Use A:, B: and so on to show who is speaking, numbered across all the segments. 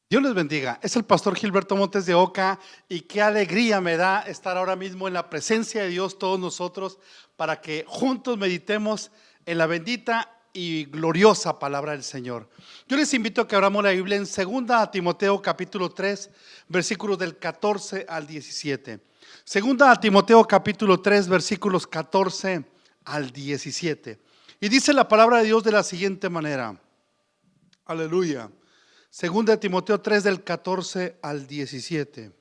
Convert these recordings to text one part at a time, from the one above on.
A: Dios les bendiga. Es el pastor Gilberto Montes de Oca y qué alegría me da estar ahora mismo en la presencia de Dios todos nosotros para que juntos meditemos en la bendita y gloriosa palabra del Señor. Yo les invito a que abramos la Biblia en 2 Timoteo capítulo 3, versículos del 14 al 17. 2 Timoteo capítulo 3, versículos 14 al 17. Y dice la palabra de Dios de la siguiente manera. Aleluya. 2 Timoteo 3 del 14 al 17.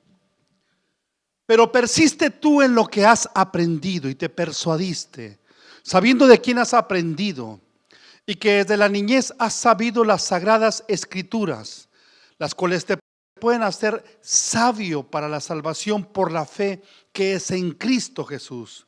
A: Pero persiste tú en lo que has aprendido y te persuadiste, sabiendo de quién has aprendido, y que desde la niñez has sabido las sagradas escrituras, las cuales te pueden hacer sabio para la salvación por la fe que es en Cristo Jesús.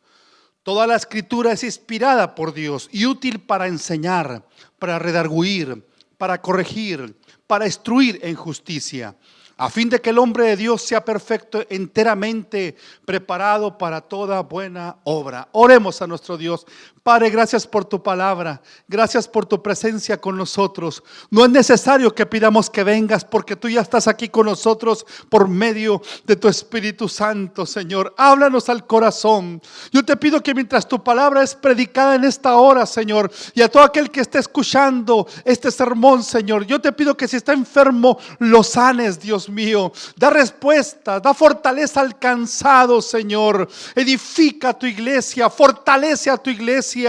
A: Toda la escritura es inspirada por Dios y útil para enseñar, para redarguir, para corregir, para instruir en justicia, a fin de que el hombre de Dios sea perfecto, enteramente preparado para toda buena obra. Oremos a nuestro Dios. Padre, gracias por tu palabra, gracias por tu presencia con nosotros. No es necesario que pidamos que vengas, porque tú ya estás aquí con nosotros por medio de tu Espíritu Santo, Señor. Háblanos al corazón. Yo te pido que mientras tu palabra es predicada en esta hora, Señor, y a todo aquel que esté escuchando este sermón, Señor, yo te pido que si está enfermo, lo sanes, Dios mío. Da respuesta, da fortaleza al cansado, Señor. Edifica tu iglesia, fortalece a tu iglesia.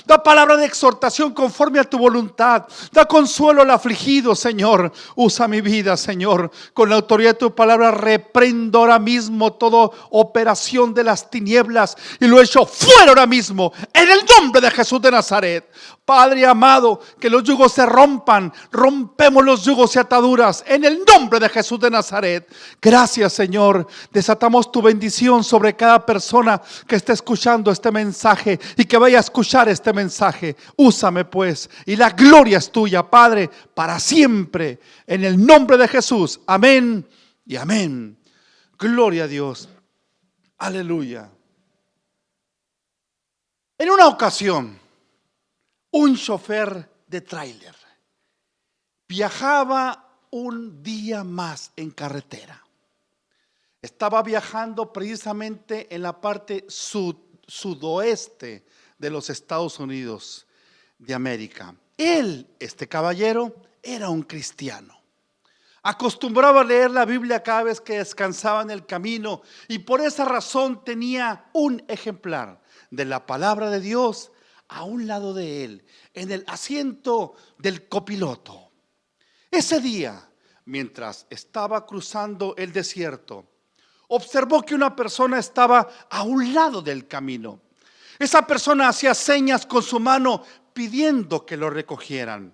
A: Da palabra de exhortación conforme a tu voluntad. Da consuelo al afligido, Señor. Usa mi vida, Señor. Con la autoridad de tu palabra reprendo ahora mismo toda operación de las tinieblas y lo echo fuera ahora mismo en el nombre de Jesús de Nazaret. Padre amado, que los yugos se rompan. Rompemos los yugos y ataduras en el nombre de Jesús de Nazaret. Gracias, Señor. Desatamos tu bendición sobre cada persona que esté escuchando este mensaje y que vaya a escuchar este mensaje. Úsame pues, y la gloria es tuya, Padre, para siempre, en el nombre de Jesús. Amén y amén. Gloria a Dios. Aleluya. En una ocasión, un chofer de tráiler viajaba un día más en carretera. Estaba viajando precisamente en la parte sudoeste de los Estados Unidos de América. Este caballero, era un cristiano. Acostumbraba a leer la Biblia cada vez que descansaba en el camino y por esa razón tenía un ejemplar de la palabra de Dios a un lado de él, en el asiento del copiloto. Ese día, mientras estaba cruzando el desierto, observó que una persona estaba a un lado del camino. Esa persona hacía señas con su mano pidiendo que lo recogieran.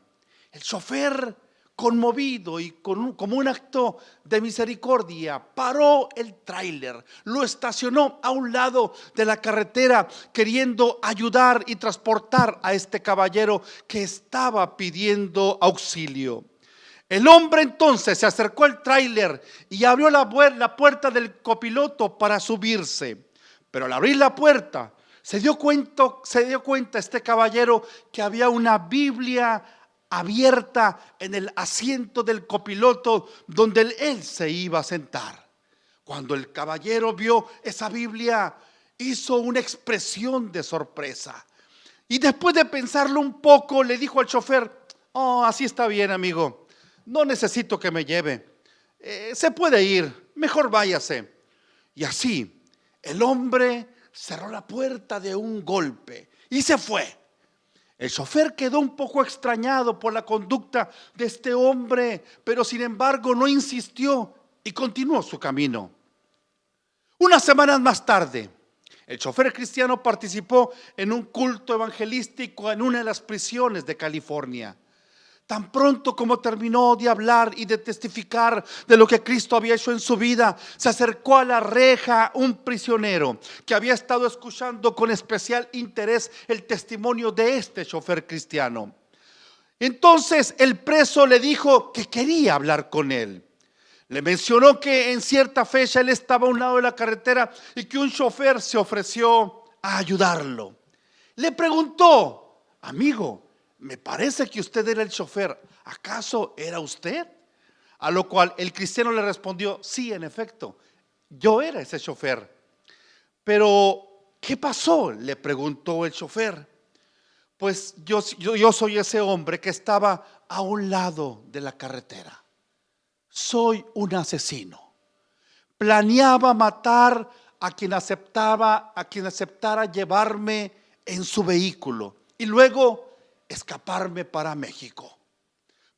A: El chofer, conmovido y como un acto de misericordia, paró el tráiler, lo estacionó a un lado de la carretera, queriendo ayudar y transportar a este caballero que estaba pidiendo auxilio. El hombre entonces se acercó al tráiler y abrió la puerta del copiloto para subirse. Pero al abrir la puerta, se dio cuenta este caballero que había una Biblia abierta en el asiento del copiloto donde él se iba a sentar. Cuando el caballero vio esa Biblia, hizo una expresión de sorpresa. Y después de pensarlo un poco, le dijo al chofer: "Oh, así está bien, amigo. No necesito que me lleve. Se puede ir, mejor váyase". Y así, el hombre cerró la puerta de un golpe y se fue. El chofer quedó un poco extrañado por la conducta de este hombre, pero sin embargo no insistió y continuó su camino. Unas semanas más tarde, el chofer cristiano participó en un culto evangelístico en una de las prisiones de California. Tan pronto como terminó de hablar y de testificar de lo que Cristo había hecho en su vida, se acercó a la reja un prisionero que había estado escuchando con especial interés el testimonio de este chofer cristiano. Entonces el preso le dijo que quería hablar con él. Le mencionó que en cierta fecha él estaba a un lado de la carretera y que un chofer se ofreció a ayudarlo. Le preguntó: "Amigo, me parece que usted era el chofer. ¿Acaso era usted?". A lo cual el cristiano le respondió: sí, en efecto, yo era ese chofer. Pero, ¿qué pasó?, le preguntó el chofer. Pues yo soy ese hombre que estaba a un lado de la carretera. Soy un asesino. Planeaba matar a quien aceptara llevarme en su vehículo y luego escaparme para México.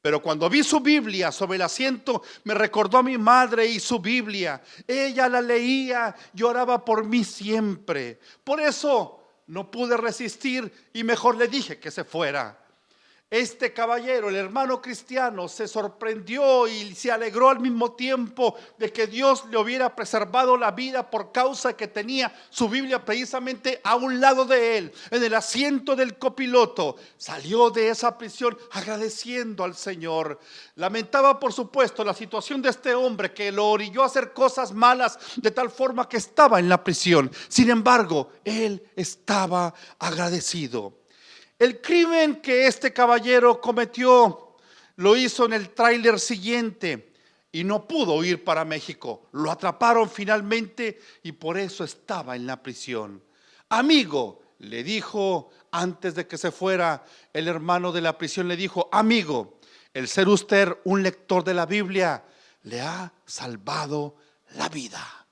A: Pero cuando vi su Biblia sobre el asiento, me recordó a mi madre y su Biblia. Ella la leía y oraba por mí siempre. Por eso no pude resistir y mejor le dije que se fuera. Este caballero, el hermano cristiano, se sorprendió y se alegró al mismo tiempo de que Dios le hubiera preservado la vida por causa que tenía su Biblia precisamente a un lado de él, en el asiento del copiloto. Salió de esa prisión agradeciendo al Señor. Lamentaba, por supuesto, la situación de este hombre que lo orilló a hacer cosas malas de tal forma que estaba en la prisión. Sin embargo, él estaba agradecido. El crimen que este caballero cometió lo hizo en el tráiler siguiente y no pudo ir para México. Lo atraparon finalmente y por eso estaba en la prisión. Amigo, le dijo antes de que se fuera, el hermano de la prisión le dijo: amigo, el ser usted un lector de la Biblia le ha salvado la vida.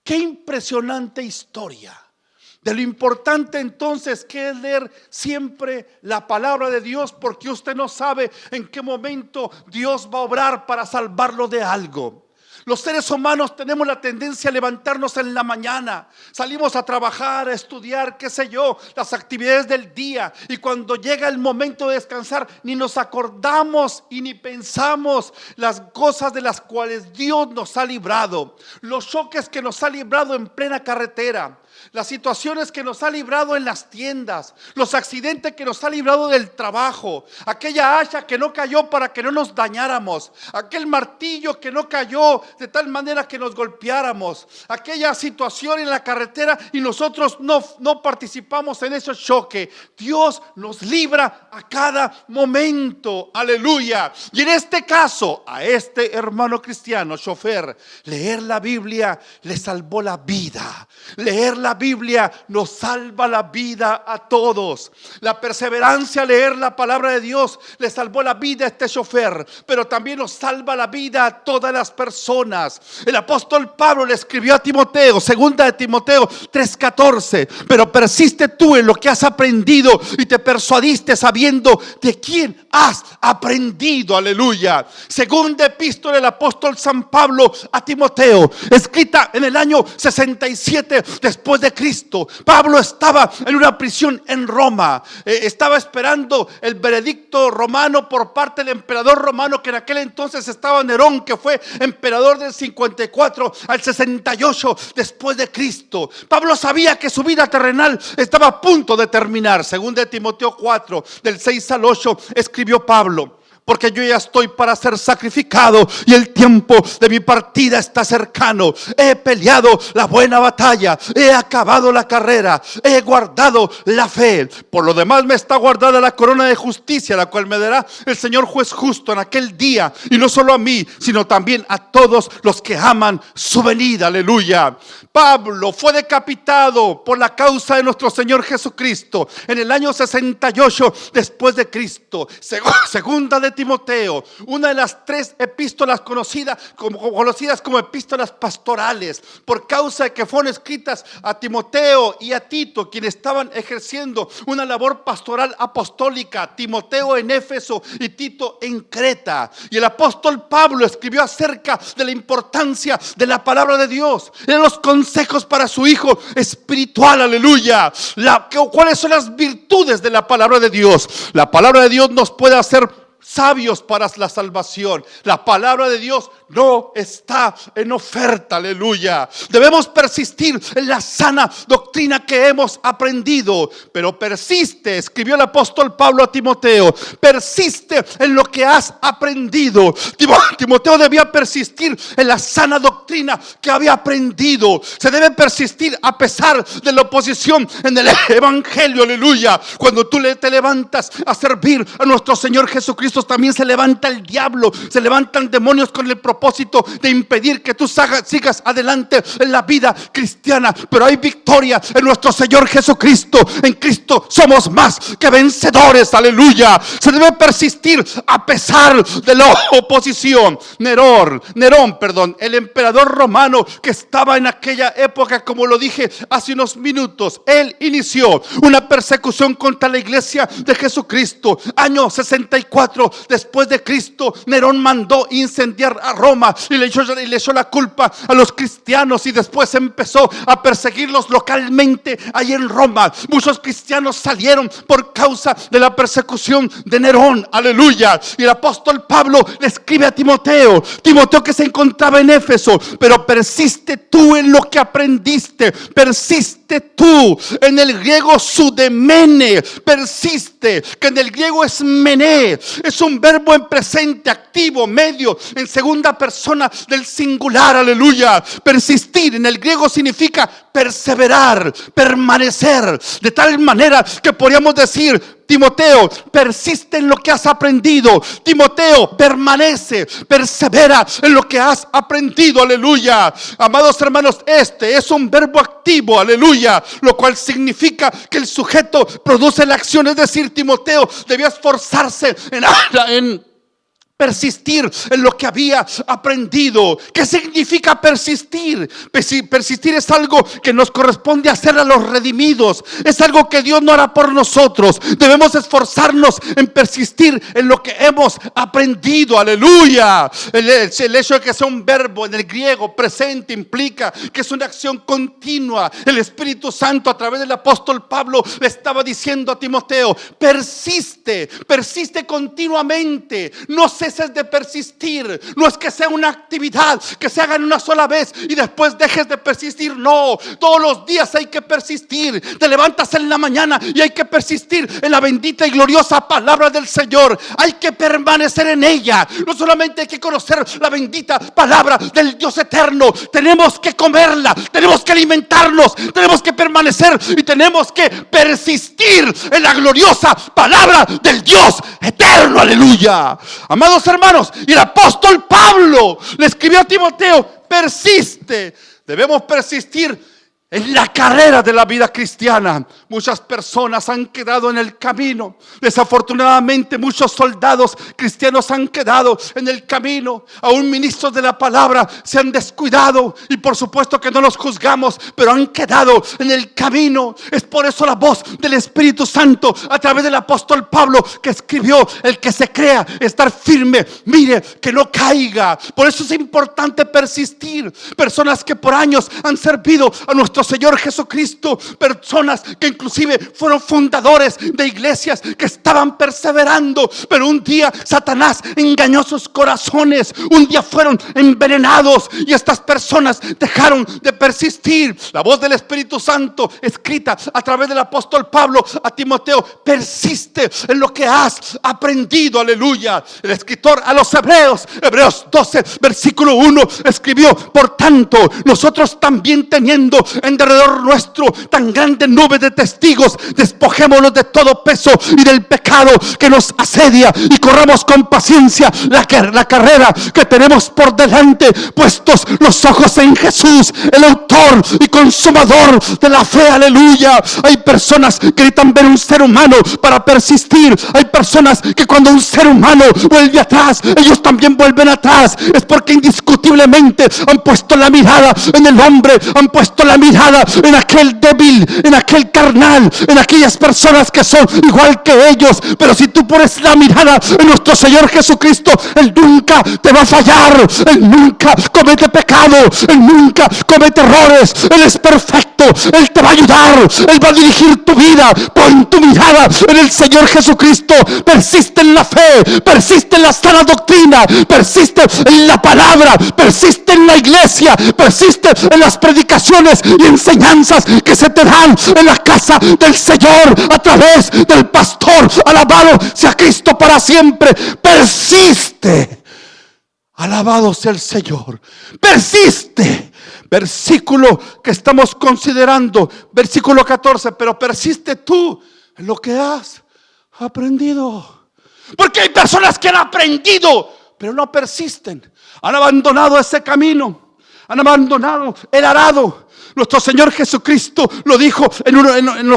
A: Qué impresionante historia. De lo importante entonces que es leer siempre la palabra de Dios, porque usted no sabe en qué momento Dios va a obrar para salvarlo de algo. Los seres humanos tenemos la tendencia a levantarnos en la mañana, salimos a trabajar, a estudiar, qué sé yo, las actividades del día, y cuando llega el momento de descansar ni nos acordamos y ni pensamos las cosas de las cuales Dios nos ha librado, los choques que nos ha librado en plena carretera, las situaciones que nos ha librado en las tiendas, los accidentes que nos ha librado del trabajo, aquella hacha que no cayó para que no nos dañáramos, aquel martillo que no cayó de tal manera que nos golpeáramos, aquella situación en la carretera y nosotros no participamos en ese choque. Dios nos libra a cada momento, aleluya. Y en este caso, a este hermano cristiano, chofer, leer la Biblia le salvó la vida. Leer la Biblia nos salva la vida a todos. La perseverancia a leer la palabra de Dios le salvó la vida a este chofer, pero también nos salva la vida a todas las personas. El apóstol Pablo le escribió a Timoteo, segunda de Timoteo 3:14: pero persiste tú en lo que has aprendido y te persuadiste sabiendo de quién has aprendido, aleluya. Segunda epístola del apóstol San Pablo a Timoteo, escrita en el año 67 después de Cristo. Pablo estaba en una prisión en Roma, estaba esperando el veredicto romano por parte del emperador romano, que en aquel entonces estaba Nerón, que fue emperador del 54 al 68 después de Cristo. Pablo sabía que su vida terrenal estaba a punto de terminar. Segunda de Timoteo 4 del 6 al 8 escribió Pablo: porque yo ya estoy para ser sacrificado y el tiempo de mi partida está cercano. He peleado la buena batalla, he acabado la carrera, he guardado la fe. Por lo demás me está guardada la corona de justicia, la cual me dará el Señor juez justo en aquel día, y no solo a mí, sino también a todos los que aman su venida, aleluya. Pablo fue decapitado por la causa de nuestro Señor Jesucristo en el año 68 después de Cristo. Segunda de Timoteo, una de las tres epístolas conocidas como epístolas pastorales, por causa de que fueron escritas a Timoteo y a Tito, quienes estaban ejerciendo una labor pastoral apostólica. Timoteo en Éfeso y Tito en Creta. Y el apóstol Pablo escribió acerca de la importancia de la palabra de Dios, de los consejos para su hijo espiritual, aleluya. ¿Cuáles son las virtudes de la palabra de Dios? La palabra de Dios nos puede hacer sabios para la salvación. La palabra de Dios no está en oferta, aleluya. Debemos persistir en la sana doctrina que hemos aprendido, pero persiste, escribió el apóstol Pablo a Timoteo, persiste en lo que has aprendido. Timoteo debía persistir en la sana doctrina que había aprendido. Se debe persistir a pesar de la oposición en el evangelio, aleluya. Cuando tú te levantas a servir a nuestro Señor Jesucristo, también se levanta el diablo, se levantan demonios con el propósito de impedir que tú sigas adelante en la vida cristiana. Pero hay victoria en nuestro Señor Jesucristo. En Cristo somos más que vencedores, aleluya. Se debe persistir a pesar de la oposición. Nerón, el emperador romano que estaba en aquella época, como lo dije hace unos minutos, él inició una persecución contra la iglesia de Jesucristo. Año 64 después de Cristo, Nerón mandó incendiar a Roma y le echó la culpa a los cristianos, y después empezó a perseguirlos localmente ahí en Roma. Muchos cristianos salieron por causa de la persecución de Nerón, aleluya. Y el apóstol Pablo le escribe a Timoteo que se encontraba en Éfeso: pero persiste tú en lo que aprendiste, persiste tú. En el griego sudemene, persiste, que en el griego es mené, es un verbo en presente activo, medio, en segunda persona del singular, aleluya. Persistir en el griego significa perseverar, permanecer, de tal manera que podríamos decir: Timoteo, persiste en lo que has aprendido. Timoteo, permanece, persevera en lo que has aprendido, aleluya. Amados hermanos, este es un verbo activo, aleluya, lo cual significa que el sujeto produce la acción. Es decir, Timoteo debía esforzarse en persistir en lo que había aprendido. ¿Qué significa persistir? Persistir es algo que nos corresponde hacer a los redimidos. Es algo que Dios no hará por nosotros. Debemos esforzarnos en persistir en lo que hemos aprendido, aleluya. El hecho de que sea un verbo en el griego presente implica que es una acción continua. El Espíritu Santo, a través del apóstol Pablo, le estaba diciendo a Timoteo: persiste continuamente, no ceses de persistir. No es que sea una actividad que se haga en una sola vez y después dejes de persistir, no, todos los días hay que persistir. Te levantas en la mañana y hay que persistir en la bendita y gloriosa palabra del Señor. Hay que permanecer en ella. No solamente hay que conocer la bendita palabra del Dios eterno, tenemos que comerla, tenemos que alimentarnos, tenemos que permanecer y tenemos que persistir en la gloriosa palabra del Dios eterno, aleluya. Amados hermanos, y el apóstol Pablo le escribió a Timoteo: persiste. Debemos persistir en la carrera de la vida cristiana. Muchas personas han quedado en el camino. Desafortunadamente, muchos soldados cristianos han quedado en el camino. Aún ministros de la palabra se han descuidado, y por supuesto que no los juzgamos, pero han quedado en el camino. Es por eso la voz del Espíritu Santo a través del apóstol Pablo, que escribió: el que se crea estar firme, mire que no caiga. Por eso es importante persistir. Personas que por años han servido a nuestro Señor Jesucristo, personas que inclusive fueron fundadores de iglesias que estaban perseverando, pero un día Satanás engañó sus corazones, un día fueron envenenados y estas personas dejaron de persistir. La voz del Espíritu Santo, escrita a través del apóstol Pablo a Timoteo: persiste en lo que has aprendido, aleluya. El escritor a los Hebreos 12 versículo 1 escribió: por tanto, nosotros también, teniendo en derredor nuestro tan grande nube de testigos, despojémonos de todo peso y del pecado que nos asedia, y corramos con paciencia la carrera que tenemos por delante, puestos los ojos en Jesús, el autor y consumador de la fe, aleluya. Hay personas que necesitan ver un ser humano para persistir. Hay personas que cuando un ser humano vuelve atrás, ellos también vuelven atrás. Es porque indiscutiblemente han puesto la mirada en el hombre, han puesto la mirada mirada en aquel débil, en aquel carnal, en aquellas personas que son igual que ellos. Pero si tú pones la mirada en nuestro Señor Jesucristo, Él nunca te va a fallar. Él nunca comete pecado, Él nunca comete errores. Él es perfecto, Él te va a ayudar, Él va a dirigir tu vida. Pon tu mirada en el Señor Jesucristo. Persiste en la fe, persiste en la sana doctrina, persiste en la palabra, persiste en la iglesia, persiste en las predicaciones y enseñanzas que se te dan en la casa del Señor a través del pastor. Alabado sea Cristo para siempre. Persiste. Alabado sea el Señor. Persiste. Versículo que estamos considerando, versículo 14. Pero persiste tú en lo que has aprendido. Porque hay personas que han aprendido, pero no persisten. Han abandonado ese camino, han abandonado el arado. Nuestro Señor Jesucristo lo dijo en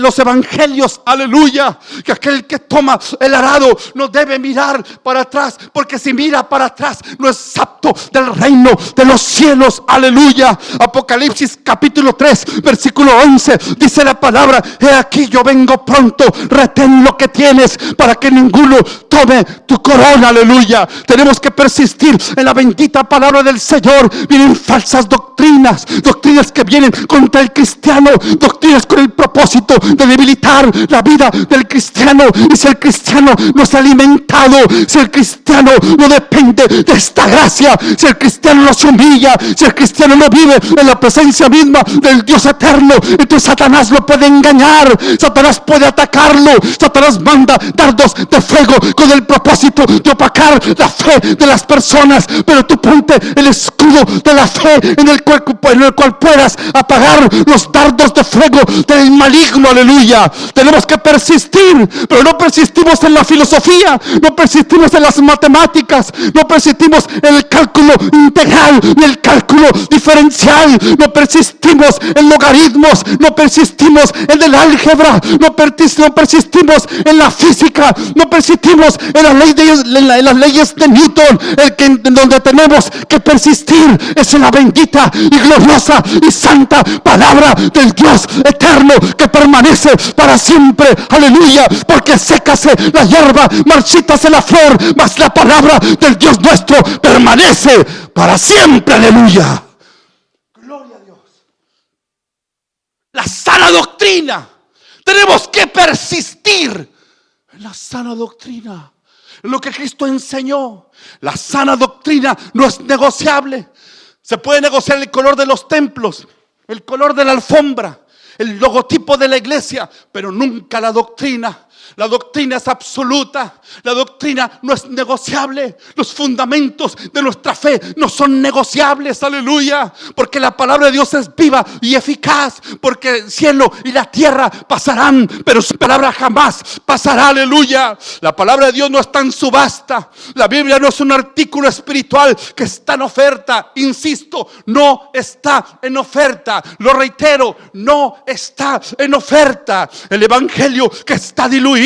A: los evangelios, aleluya, que aquel que toma el arado no debe mirar para atrás, porque si mira para atrás no es apto del reino de los cielos, aleluya. Apocalipsis capítulo 3 versículo 11 dice la palabra: he aquí yo vengo pronto, retén lo que tienes para que ninguno tome tu corona, aleluya. Tenemos que persistir en la bendita palabra del Señor. Vienen falsas doctrinas que vienen contra el cristiano, doctrinas con el propósito de debilitar la vida del cristiano. Y si el cristiano no es alimentado, si el cristiano no depende de esta gracia, si el cristiano no se humilla, si el cristiano no vive en la presencia misma del Dios eterno, entonces Satanás lo puede engañar, Satanás puede atacarlo. Satanás manda dardos de fuego con el propósito de opacar la fe de las personas. Pero tú ponte el escudo de la fe en el cual puedas apagar los dardos de fuego del maligno, aleluya. Tenemos que persistir, pero no persistimos en la filosofía, no persistimos en las matemáticas, no persistimos en el cálculo integral ni el cálculo diferencial, no persistimos en logaritmos, no persistimos en el álgebra, no persistimos en la física, no persistimos en las leyes de Newton. Donde tenemos que persistir es en la bendita y gloriosa y santa palabra del Dios eterno que permanece para siempre, aleluya. Porque sécase la hierba, marchítase la flor, mas la palabra del Dios nuestro permanece para siempre, aleluya. Gloria a Dios. La sana doctrina. Tenemos que persistir en la sana doctrina, en lo que Cristo enseñó. La sana doctrina no es negociable. Se puede negociar el color de los templos, el color de la alfombra, el logotipo de la iglesia, pero nunca la doctrina. La doctrina es absoluta, la doctrina no es negociable. Los fundamentos de nuestra fe no son negociables, aleluya. Porque la palabra de Dios es viva y eficaz. Porque el cielo y la tierra pasarán, pero su palabra jamás pasará, aleluya. La palabra de Dios no está en subasta. La Biblia no es un artículo espiritual que está en oferta. Insisto, no está en oferta. Lo reitero, no está en oferta. El evangelio que está diluido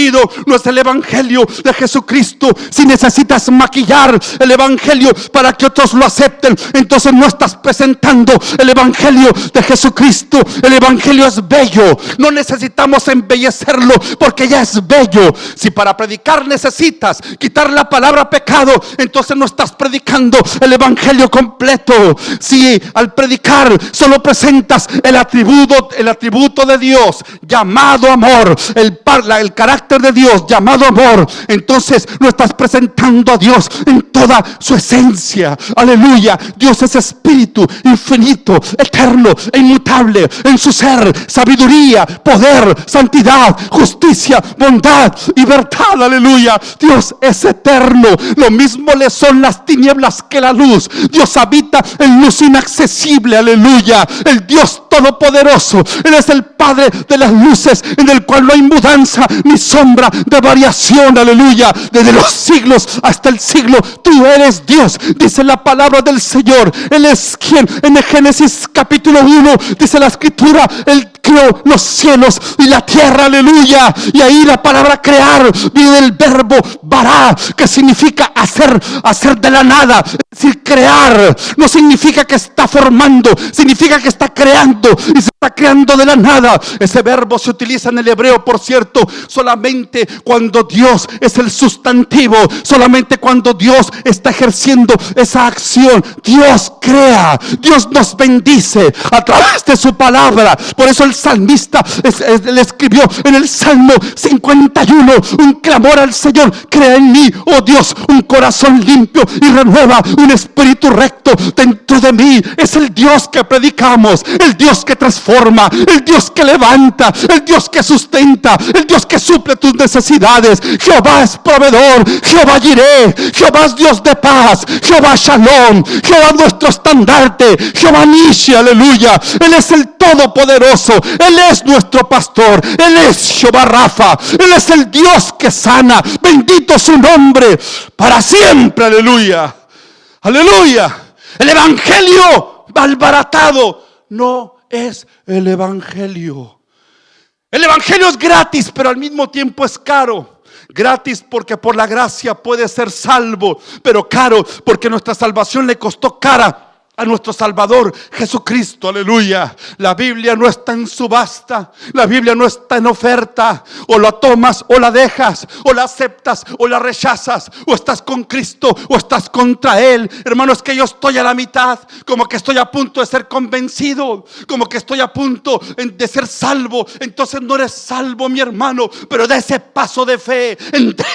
A: no es el evangelio de Jesucristo. Si necesitas maquillar el evangelio para que otros lo acepten, entonces no estás presentando el evangelio de Jesucristo. El evangelio es bello, no necesitamos embellecerlo porque ya es bello. Si para predicar necesitas quitar la palabra pecado, entonces no estás predicando el evangelio completo. Si al predicar solo presentas el atributo de Dios llamado amor, el carácter de Dios llamado amor, entonces no estás presentando a Dios en toda su esencia, aleluya. Dios es espíritu infinito, eterno e inmutable en su ser, sabiduría, poder, santidad, justicia, bondad y verdad, aleluya. Dios es eterno, lo mismo le son las tinieblas que la luz. Dios habita en luz inaccesible, aleluya. El Dios todopoderoso, Él es el Padre de las luces, en el cual no hay mudanza ni sombra de variación, aleluya. Desde los siglos hasta el siglo tú eres Dios, dice la palabra del Señor. Él es quien en el Génesis capítulo 1 dice la escritura, el
B: creó los cielos y la tierra, aleluya. Y ahí la palabra crear viene del verbo bará, que significa hacer de la nada. Es decir, crear no significa que está formando, significa que está creando, y se está creando de la nada. Ese verbo se utiliza en el hebreo, por cierto, solamente cuando Dios es el sustantivo, solamente cuando Dios está ejerciendo esa acción. Dios crea, Dios nos bendice a través de su palabra. Por eso el salmista le escribió en el Salmo 51 un clamor al Señor: crea en mí, oh Dios, un corazón limpio y renueva un espíritu recto dentro de mí. Es el Dios que predicamos, el Dios que transforma, el Dios que levanta, el Dios que sustenta, el Dios que suple tus necesidades. Jehová es proveedor, Jehová Jireh, Jehová es Dios de paz, Jehová Shalom, Jehová nuestro estandarte, Jehová Nishi, aleluya. Él es el Todopoderoso, Él es nuestro pastor, Él es Jehová Rafa, Él es el Dios que sana. Bendito su nombre para siempre, aleluya, aleluya. El evangelio malbaratado no es el evangelio. El evangelio es gratis, pero al mismo tiempo es caro. Gratis porque por la gracia puede ser salvo, pero caro porque nuestra salvación le costó cara a nuestro Salvador Jesucristo, aleluya. La Biblia no está en subasta, la Biblia no está en oferta. O la tomas o la dejas, o la aceptas o la rechazas, o estás con Cristo o estás contra Él. Hermano, es que yo estoy a la mitad, como que estoy a punto de ser convencido, como que estoy a punto de ser salvo. Entonces no eres salvo, mi hermano, pero da ese paso de fe,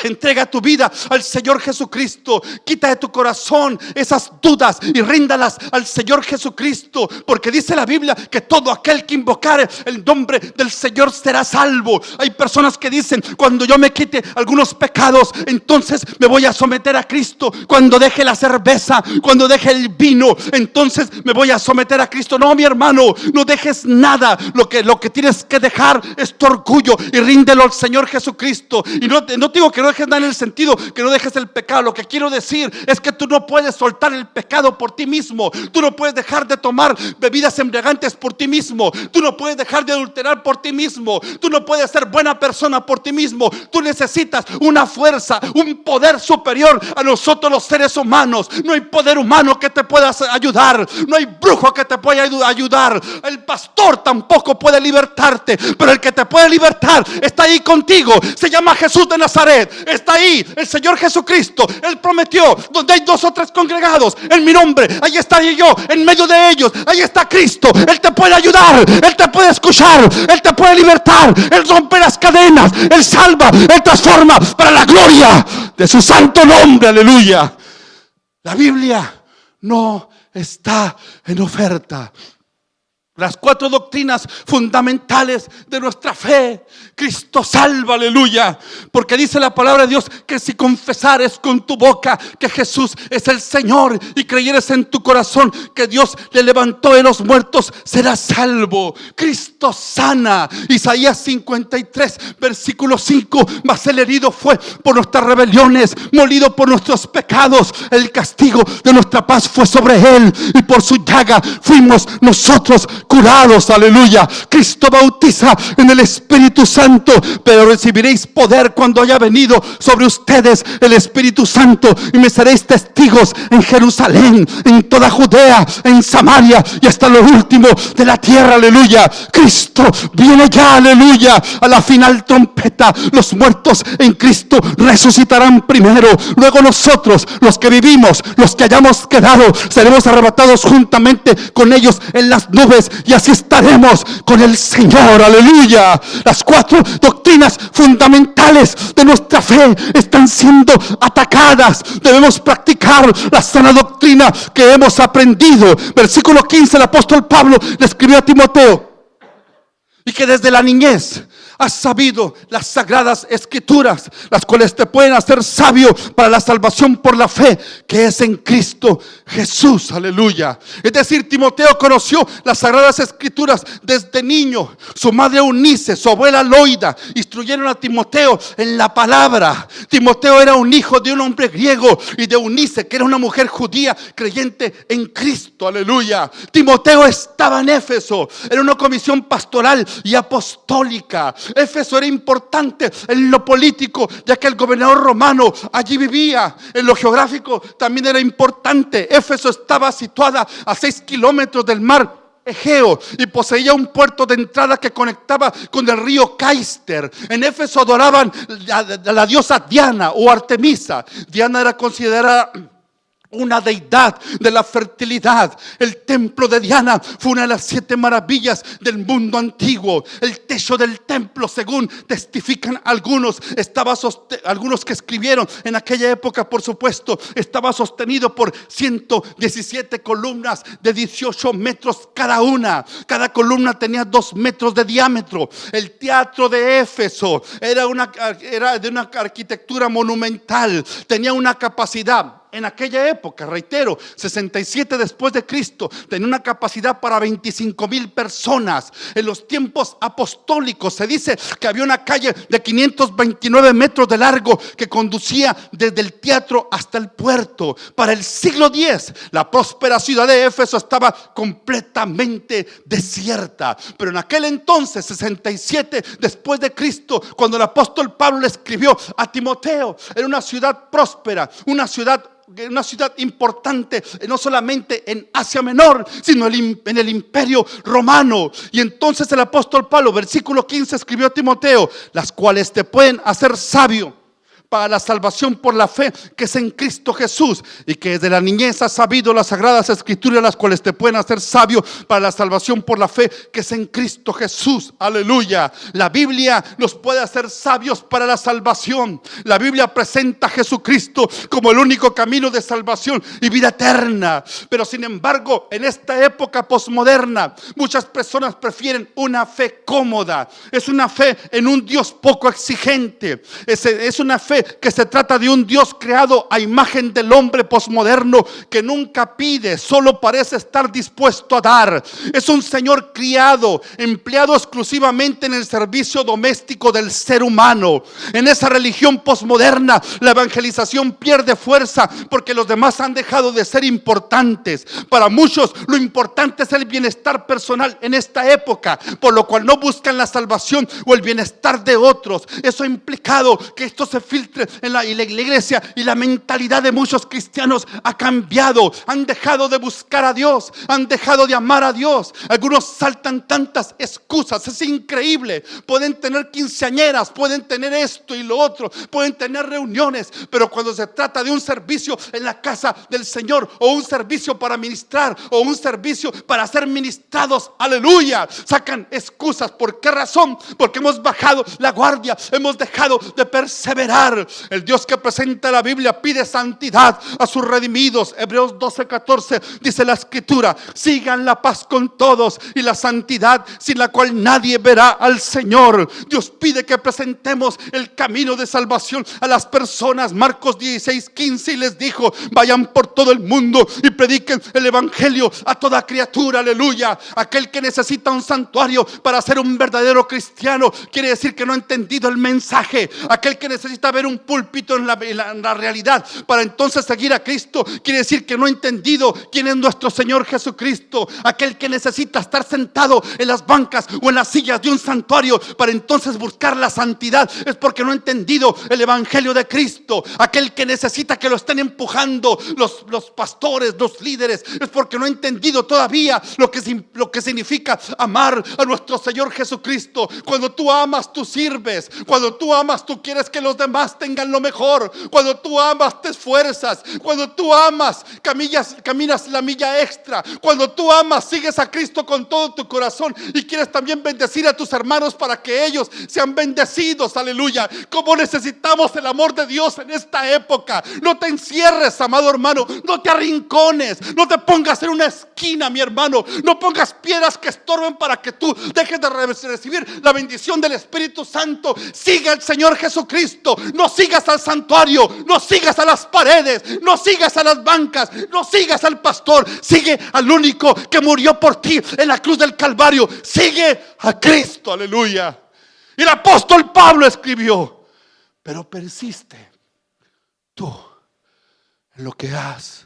B: entrega tu vida al Señor Jesucristo, quita de tu corazón esas dudas y ríndalas al Señor Jesucristo, porque dice la Biblia que todo aquel que invocare el nombre del Señor será salvo. Hay personas que dicen: cuando yo me quite algunos pecados, entonces me voy a someter a Cristo. Cuando deje la cerveza, cuando deje el vino, entonces me voy a someter a Cristo. No, mi hermano, no dejes nada. Lo que tienes que dejar es tu orgullo y ríndelo al Señor Jesucristo. Y no te digo que no dejes nada en el sentido que no dejes el pecado. Lo que quiero decir es que tú no puedes soltar el pecado por ti mismo. Tú no puedes dejar de tomar bebidas embriagantes por ti mismo. Tú no puedes dejar de adulterar por ti mismo. Tú no puedes ser buena persona por ti mismo. Tú necesitas una fuerza, un poder superior a nosotros los seres humanos. No hay poder humano que te pueda ayudar. No hay brujo que te pueda ayudar. El pastor tampoco puede libertarte, pero el que te puede libertar está ahí contigo. Se llama Jesús de Nazaret. Está ahí el Señor Jesucristo. Él prometió: donde hay 2 o 3 congregados en mi nombre, ahí está yo en medio de ellos. Ahí está Cristo. Él te puede ayudar, Él te puede escuchar, Él te puede libertar, Él rompe las cadenas, Él salva, Él transforma para la gloria de su santo nombre, aleluya. La Biblia no está en oferta. Las 4 doctrinas fundamentales de nuestra fe. Cristo salva, aleluya. Porque dice la palabra de Dios que si confesares con tu boca que Jesús es el Señor y creyeres en tu corazón que Dios le levantó de los muertos, serás salvo. Cristo sana. Isaías 53 versículo 5: mas el herido fue por nuestras rebeliones, molido por nuestros pecados. El castigo de nuestra paz fue sobre Él, y por su llaga fuimos nosotros curados, aleluya. Cristo bautiza en el Espíritu Santo, pero recibiréis poder cuando haya venido sobre ustedes el Espíritu Santo, y me seréis testigos en Jerusalén, en toda Judea, en Samaria y hasta lo último de la tierra, aleluya. Cristo viene ya, aleluya. A la final trompeta, los muertos en Cristo resucitarán primero. Luego nosotros, los que vivimos, los que hayamos quedado, seremos arrebatados juntamente con ellos en las nubes, y así estaremos con el Señor, aleluya. Las 4 doctrinas fundamentales de nuestra fe están siendo atacadas. Debemos practicar la sana doctrina que hemos aprendido. Versículo 15, el apóstol Pablo le escribió a Timoteo: y que desde la niñez has sabido las sagradas escrituras, las cuales te pueden hacer sabio para la salvación por la fe que es en Cristo Jesús, aleluya. Es decir, Timoteo conoció las sagradas escrituras desde niño. Su madre Eunice, su abuela Loida instruyeron a Timoteo en la palabra. Timoteo era un hijo de un hombre griego y de Eunice, que era una mujer judía creyente en Cristo, aleluya. Timoteo estaba en Éfeso, era una comisión pastoral
A: y apostólica. Éfeso era importante en lo político, ya que el gobernador romano allí vivía. En lo geográfico también era importante. Éfeso estaba situada a 6 kilómetros del mar Egeo y poseía un puerto de entrada que conectaba con el río Caister. En Éfeso adoraban a la diosa Diana o Artemisa. Diana era considerada una deidad de la fertilidad. El templo de Diana fue una de las 7 maravillas del mundo antiguo. El techo del templo, según testifican algunos, algunos que escribieron en aquella época, por supuesto, estaba sostenido por 117 columnas de 18 metros cada una. Cada columna tenía 2 metros de diámetro. El teatro de Éfeso era de una arquitectura monumental. Tenía una capacidad, en aquella época, reitero, 67 después de Cristo, tenía una capacidad para 25,000 personas. En los tiempos apostólicos se dice que había una calle de 529 metros de largo que conducía desde el teatro hasta el puerto. Para el siglo X, la próspera ciudad de Éfeso estaba completamente desierta. Pero en aquel entonces, 67 después de Cristo, cuando el apóstol Pablo le escribió a Timoteo, era una ciudad próspera, una ciudad importante, no solamente en Asia Menor, sino en el Imperio Romano. Y entonces el apóstol Pablo, versículo 15, escribió a Timoteo: las cuales te pueden hacer sabio para la salvación por la fe que es en Cristo Jesús, y que desde la niñez has sabido las sagradas escrituras, las cuales te pueden hacer sabio para la salvación por la fe que es en Cristo Jesús. Aleluya. La Biblia nos puede hacer sabios para la salvación. La Biblia presenta a Jesucristo como el único camino de salvación y vida eterna. Pero sin embargo, en esta época posmoderna, muchas personas prefieren una fe cómoda. Es una fe en un Dios poco exigente. Es una fe que se trata de un Dios creado a imagen del hombre posmoderno, que nunca pide, solo parece estar dispuesto a dar. Es un Señor criado, empleado exclusivamente en el servicio doméstico del ser humano. En esa religión posmoderna, la evangelización pierde fuerza porque los demás han dejado de ser importantes. Para muchos, lo importante es el bienestar personal en esta época, por lo cual no buscan la salvación o el bienestar de otros. Eso ha implicado que esto se filtre en la iglesia, y la mentalidad de muchos cristianos ha cambiado. Han dejado de buscar a Dios, han dejado de amar a Dios. Algunos saltan tantas excusas, es increíble. Pueden tener quinceañeras, pueden tener esto y lo otro, pueden tener reuniones, pero cuando se trata de un servicio en la casa del Señor, o un servicio para ministrar, o un servicio para ser ministrados, aleluya, sacan excusas. ¿Por qué razón? Porque hemos bajado la guardia, hemos dejado de perseverar. El Dios que presenta la Biblia pide santidad a sus redimidos. Hebreos 12:14 dice la escritura: sigan la paz con todos y la santidad, sin la cual nadie verá al Señor. Dios pide que presentemos el camino de salvación a las personas. Marcos 16:15, y les dijo: vayan por todo el mundo y prediquen el evangelio a toda criatura. Aleluya. Aquel que necesita un santuario para ser un verdadero cristiano, quiere decir que no ha entendido el mensaje. Aquel que necesita ver un púlpito en la realidad para entonces seguir a Cristo, quiere decir que no ha entendido quién es nuestro Señor Jesucristo. Aquel que necesita estar sentado en las bancas o en las sillas de un santuario para entonces buscar la santidad, es porque no ha entendido el evangelio de Cristo. Aquel que necesita que lo estén empujando los pastores, los líderes, es porque no ha entendido todavía lo que significa amar a nuestro Señor Jesucristo. Cuando tú amas, tú sirves. Cuando tú amas, tú quieres que los demás tengan lo mejor. Cuando tú amas, te esfuerzas. Cuando tú amas, caminas la milla extra. Cuando tú amas, sigues a Cristo con todo tu corazón y quieres también bendecir a tus hermanos para que ellos sean bendecidos. Aleluya. Como necesitamos el amor de Dios en esta época. No te encierres, amado hermano. No te arrincones. No te pongas en una esquina, mi hermano. No pongas piedras que estorben para que tú dejes de recibir la bendición del Espíritu Santo. Sigue al Señor Jesucristo. No sigas al santuario, no sigas a las paredes, no sigas a las bancas, no sigas al pastor. Sigue al único que murió por ti en la cruz del Calvario. Sigue a Cristo, aleluya. Y el apóstol Pablo escribió: pero persiste tú en lo que has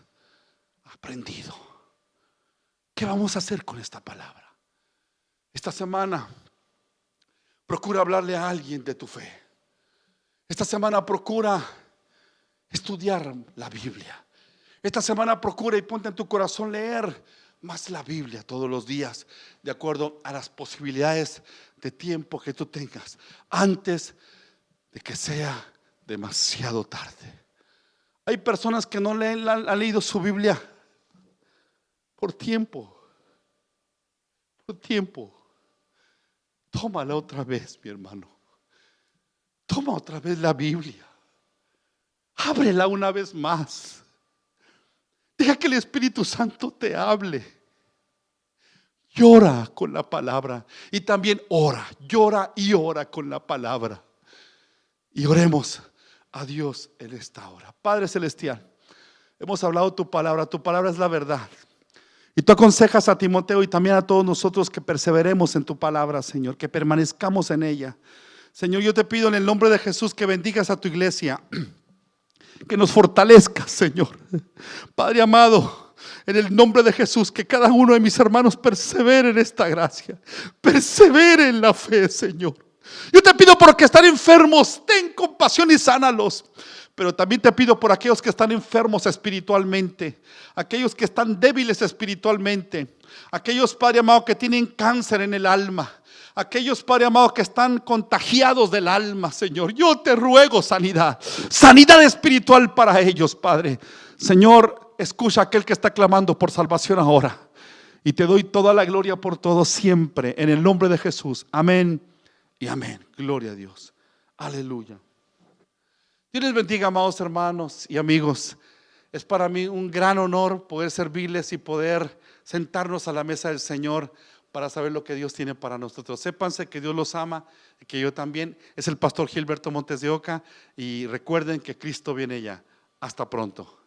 A: aprendido. ¿Qué vamos a hacer con esta palabra? Esta semana Procura hablarle a alguien de tu fe. Esta semana procura estudiar la Biblia. Esta semana procura y ponte en tu corazón leer más la Biblia todos los días, de acuerdo a las posibilidades de tiempo que tú tengas, antes de que sea demasiado tarde. Hay personas que no han leído su Biblia por tiempo. Tómala otra vez, mi hermano. Toma otra vez la Biblia. Ábrela una vez más. Deja que el Espíritu Santo te hable. Llora con la palabra. Y también llora y ora con la palabra. Y oremos a Dios en esta hora. Padre Celestial, hemos hablado tu palabra es la verdad. Y tú aconsejas a Timoteo y también a todos nosotros que perseveremos en tu palabra, Señor, que permanezcamos en ella. Señor, yo te pido en el nombre de Jesús que bendigas a tu iglesia, que nos fortalezcas, Señor. Padre amado, en el nombre de Jesús, que cada uno de mis hermanos persevere en esta gracia, persevere en la fe, Señor. Yo te pido por los que están enfermos, ten compasión y sánalos. Pero también te pido por aquellos que están enfermos espiritualmente, aquellos que están débiles espiritualmente, aquellos, Padre amado, que tienen cáncer en el alma, aquellos, Padre amado, que están contagiados del alma, Señor. Yo te ruego sanidad espiritual para ellos, Padre. Señor, escucha a aquel que está clamando por salvación ahora. Y te doy toda la gloria por todo siempre, en el nombre de Jesús. Amén y amén. Gloria a Dios. Aleluya. Dios les bendiga, amados hermanos y amigos. Es para mí un gran honor poder servirles y poder sentarnos a la mesa del Señor para saber lo que Dios tiene para nosotros. Sépanse que Dios los ama, que yo también. Es el pastor Gilberto Montes de Oca y recuerden que Cristo viene ya. Hasta pronto.